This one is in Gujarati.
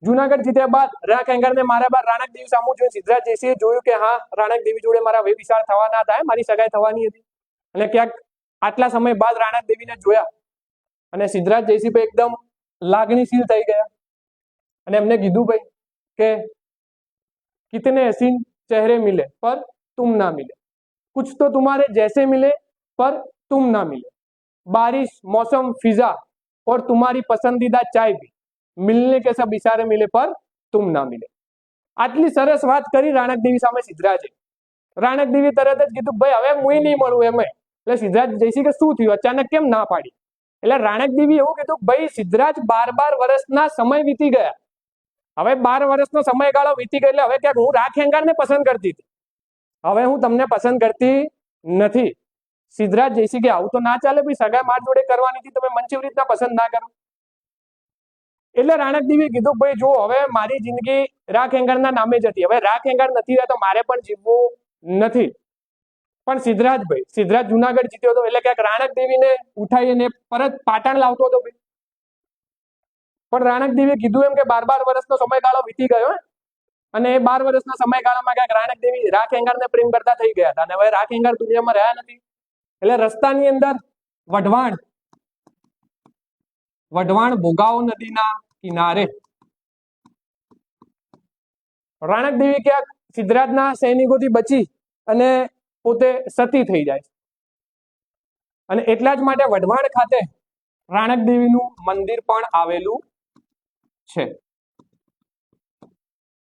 જુનાગઢ જીત્યા બાદ રાણક ને માર્યા બાદ રાણક દેવી સામું જોઈને સિદ્ધરાજ જયસિંહે જોયું કે હા, રાણક દેવી જોડે મારા વિશાળ થવાના હતા, મારી સગાઈ થવાની હતી. અને ક્યાંક આટલા સમય બાદ રાણક દેવીને જોયા અને સિદ્ધરાજ જયસિંહ એકદમ લાગણીશીલ થઈ ગયા અને એમને કીધું ભાઈ કે कितने हसीन चेहरे मिले पर तुम ना मिले, कुछ तो तुम्हारे जैसे मिले पर तुम ना मिले, बारिश मौसम फिजा और तुम्हारी पसंदीदा चाय भी मिलने के सब इशारे मिले पर तुम ना मिले. આટલી સરસ વાત કરી રાણક દેવી સામે સિદ્ધરાજે. રાણક દેવી તરત જ કીધું ભાઈ હવે હું નહીં મળું એમ. એટલે સિદ્ધરાજ જયસિંહ કે શું થયું, અચાનક કેમ ના પાડી? એટલે રાણક દેવી એવું કીધું ભાઈ સિદ્ધરાજ 12 વર્ષના સમય વીતી ગયા, હવે 12 વર્ષનો સમયગાળો વીતી ગયો એટલે હવે ક્યાંક હું રાખેંગારને પસંદ કરતી હતી, હવે હું તમને પસંદ કરતી નથી. સિદ્ધરાજ જયસિંહ કે આવું તો ના ચાલે ભાઈ, સગાઈ માર જોડે કરવાની હતી, તમે મને કેવી રીતના પસંદ ના કરો? એટલે રાણક દેવીએ કીધું ભાઈ જો હવે મારી જિંદગી રાખેંગારના નામે જ હતી, હવે રાખેંગાર નથી રહેતો, મારે પણ જીવવું નથી. પણ સિદ્ધરાજ જુનાગઢ જીત્યો હતો એટલે ક્યાંક રાણક દેવીને ઉઠાવીને પરત પાટણ લાવતો હતો ભાઈ. પણ રાણક દેવીએ કીધું એમ કે 12 વર્ષનો સમયગાળો વીતી ગયો અને એ 12 વર્ષના સમયગાળામાં ક્યાંક રાણક દેવી રાખેંગારને પ્રેમ કરતા થઈ ગયા હતા અને હવે રાખેંગાર દુનિયામાં રહ્યા નથી. એટલે રસ્તાની અંદર વઢવાણ ભોગાવો નદીના કિનારે રાણક દેવી ક્યાંક સિદ્ધરાજના સૈનિકોથી બચી અને પોતે સતી થઈ જાય અને એટલા જ માટે વઢવાણ ખાતે રાણક દેવીનું મંદિર પણ આવેલું છે.